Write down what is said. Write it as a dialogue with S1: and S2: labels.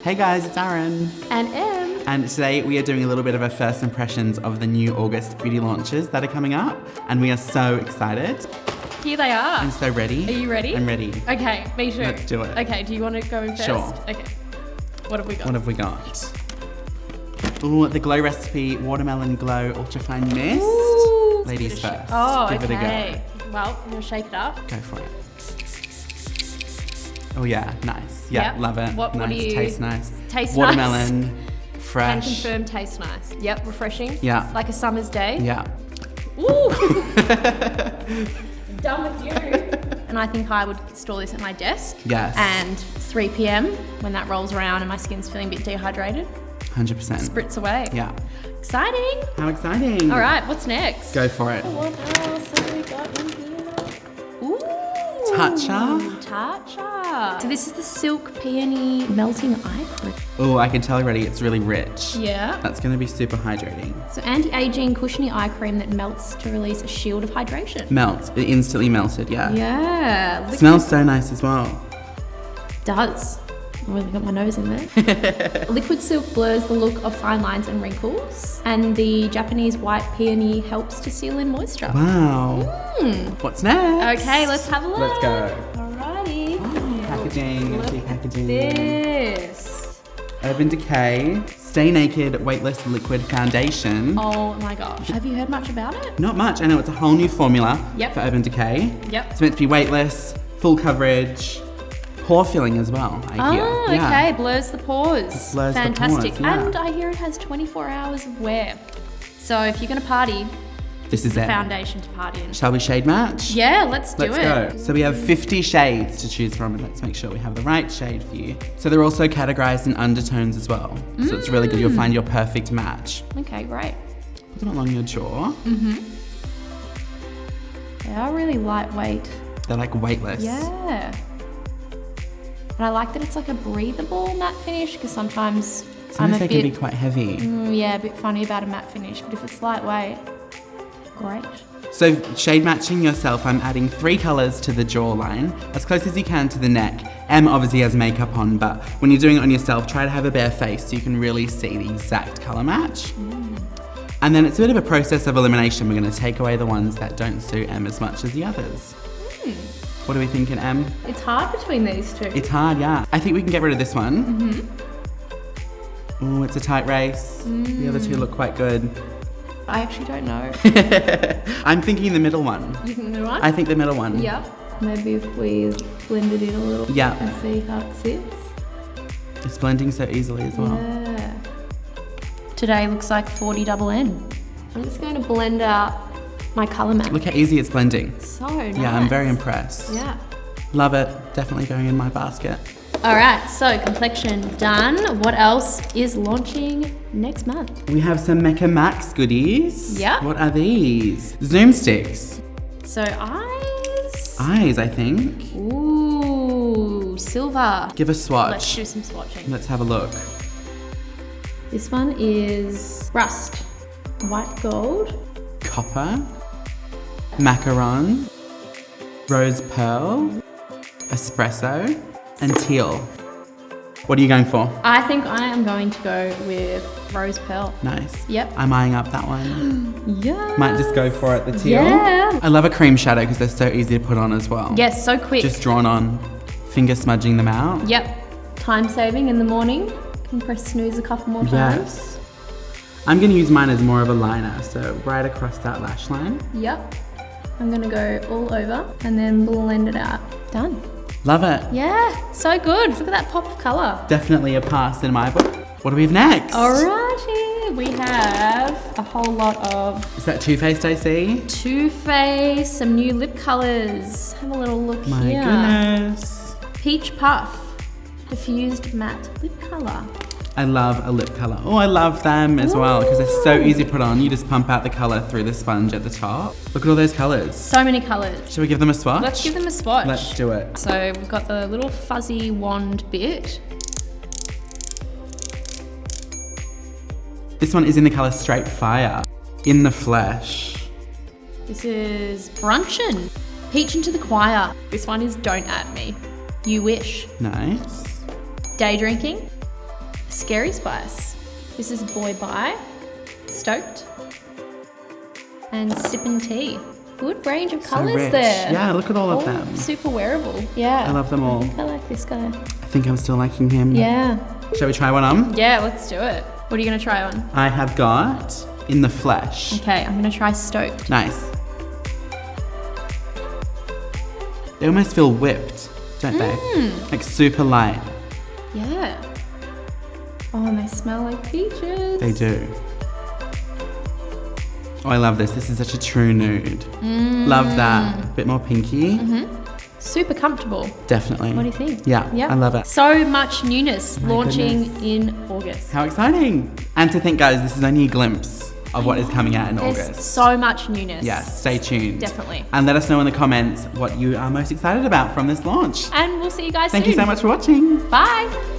S1: Hey guys, it's Aaron.
S2: And Em.
S1: And today we are doing a little bit of a first impressions of the new August beauty launches that are coming up. And we are so excited.
S2: Here they are.
S1: I'm so ready.
S2: Are you ready?
S1: I'm ready.
S2: Okay, me too.
S1: Let's do it.
S2: Okay, do you want to go in first?
S1: Sure.
S2: Okay. What have we got?
S1: What have we got? Ooh, the Glow Recipe Watermelon Glow Ultrafine Mist.
S2: Ooh,
S1: Ladies first.
S2: Oh,
S1: Give
S2: okay.
S1: it a
S2: Well, I'm going to shake it up.
S1: go. Go for it. Oh yeah, nice. Yeah,
S2: Yep.
S1: love it.
S2: What
S1: nice.
S2: do you...
S1: Tastes nice.
S2: Tastes
S1: Watermelon,
S2: nice.
S1: fresh.
S2: Can confirm tastes nice. Yep, refreshing.
S1: Yeah.
S2: Like a summer's day.
S1: Yeah.
S2: Ooh. Done with you. And I think I would store this at my desk.
S1: Yes.
S2: And 3 p.m. when that rolls around and my skin's feeling a bit dehydrated,
S1: 100%.
S2: spritz away.
S1: Yeah.
S2: Exciting.
S1: How exciting.
S2: All right, what's next?
S1: Go for it.
S2: What else have we got in here? Ooh.
S1: Tatcha.
S2: Tatcha. So this is the Silk Peony Melting Eye Cream.
S1: Oh, I can tell already it's really rich.
S2: Yeah.
S1: That's going to be super hydrating.
S2: So anti-aging cushiony eye cream that melts to release a shield of hydration.
S1: Melts. It instantly melted, yeah.
S2: Yeah.
S1: Smells so nice as well.
S2: Does. I really got my nose in there. Liquid Silk blurs the look of fine lines and wrinkles, and the Japanese white peony helps to seal in moisture.
S1: Wow. What's next?
S2: Okay, let's have a look.
S1: Let's go.
S2: Alrighty.
S1: Packaging. Let's see packaging.
S2: This.
S1: Urban Decay Stay Naked Weightless Liquid Foundation.
S2: Oh my gosh. Have you heard much about it?
S1: Not much. I know it's a whole new formula
S2: Yep.
S1: for Urban Decay.
S2: Yep.
S1: It's meant to be weightless, full coverage, pore filling as well, I hear.
S2: Oh,
S1: Yeah.
S2: okay. Blurs the pores.
S1: Blurs the
S2: Fantastic.
S1: pores, yeah.
S2: And I hear it has 24 hours of wear. So if you're going to party,
S1: This is
S2: the
S1: it.
S2: foundation to party in.
S1: Shall we shade match?
S2: Yeah, let's do
S1: Let's
S2: it.
S1: go. So we have 50 shades to choose from, and let's make sure we have the right shade for you. So they're also categorized in undertones as well. So it's really good. You'll find your perfect match.
S2: Okay, great.
S1: Put them along your jaw.
S2: They are really lightweight.
S1: They're like weightless.
S2: Yeah. And I like that it's like a breathable matte finish because sometimes I'm
S1: Sometimes
S2: a
S1: they can
S2: bit,
S1: be quite heavy.
S2: a bit funny about a matte finish. But if it's lightweight, great.
S1: So shade matching yourself, I'm adding 3 colors to the jawline, as close as you can to the neck. Em obviously has makeup on, but when you're doing it on yourself, try to have a bare face so you can really see the exact color match. And then it's a bit of a process of elimination. We're gonna take away the ones that don't suit Em as much as the others. What are we thinking, Em?
S2: It's hard between these two.
S1: It's hard, yeah. I think we can get rid of this one. Oh, it's a tight race. The other two look quite good.
S2: I actually don't know.
S1: I'm thinking the middle one.
S2: You think the one?
S1: I think the middle one.
S2: Yep. Maybe if we blend it in a little
S1: Yeah.
S2: and see how it sits.
S1: It's blending so easily as well.
S2: Yeah. Today looks like 40 double N. I'm just going to blend out my colour match.
S1: Look how easy it's blending.
S2: So nice.
S1: Yeah, I'm very impressed.
S2: Yeah.
S1: Love it. Definitely going in my basket.
S2: All right, so complexion done. What else is launching next month?
S1: We have some Mecca Max goodies.
S2: Yep.
S1: What are these? Zoom sticks.
S2: So eyes.
S1: Eyes, I think.
S2: Ooh, silver.
S1: Give a swatch.
S2: Let's do some swatching.
S1: Let's have a look.
S2: This one is rust, white gold,
S1: Copper. Macaron. Rose pearl. Espresso. And teal. What are you going for?
S2: I think I am going to go with rose pearl.
S1: Nice.
S2: Yep.
S1: I'm eyeing up that one.
S2: Yeah.
S1: Might just go for it, the teal.
S2: Yeah.
S1: I love a cream shadow because they're so easy to put on as well.
S2: Yes, so quick.
S1: Just drawn on, finger smudging them out.
S2: Yep. Time saving in the morning. Can press snooze a couple more times.
S1: Yes. I'm going to use mine as more of a liner, so right across that lash line.
S2: Yep. I'm going to go all over and then blend it out. Done.
S1: Love it.
S2: Yeah, so good. Look at that pop of colour.
S1: Definitely a pass in my book. What do we have next?
S2: Alrighty, we have a whole lot of
S1: Is that Toofaced I see?
S2: Toofaced, some new lip colours. Have a little look
S1: My
S2: here.
S1: goodness.
S2: Peach Puff, diffused matte lip colour.
S1: I love a lip colour. Oh, I love them as well because they're so easy to put on. You just pump out the colour through the sponge at the top. Look at all those colours.
S2: So many colours.
S1: Shall we give them a swatch?
S2: Let's give them a swatch.
S1: Let's do it.
S2: So we've got the little fuzzy wand bit.
S1: This one is in the colour Straight Fire. In the Flesh.
S2: This is Brunchin'. Peach into the Choir. This one is Don't At Me. You Wish.
S1: Nice.
S2: Day Drinking. Scary Spice. This is Boy Bye, Stoked, and Sippin' Tea. Good range of colours
S1: rich.
S2: there.
S1: Yeah, look at all of
S2: All
S1: them.
S2: super wearable. Yeah.
S1: I love them all.
S2: I like this guy.
S1: I think I'm still liking him.
S2: Yeah.
S1: Shall we try one on?
S2: Yeah, let's do it. What are you going to try on?
S1: I have got In the Flesh.
S2: Okay, I'm going to try Stoked.
S1: Nice. They almost feel whipped, don't they? Like super light.
S2: Yeah. Oh, and they smell like peaches.
S1: They do. Oh, I love this. This is such a true nude. Love that. Bit more pinky.
S2: Super comfortable.
S1: Definitely.
S2: What do you think?
S1: Yeah, I love it.
S2: So much newness
S1: My
S2: launching
S1: goodness.
S2: in August.
S1: How exciting. And to think, guys, this is only a glimpse of what is coming out in
S2: There's
S1: August.
S2: so much newness.
S1: Yes, stay tuned.
S2: Definitely.
S1: And let us know in the comments what you are most excited about from this launch.
S2: And we'll see you guys
S1: Thank
S2: soon.
S1: you so much for watching.
S2: Bye.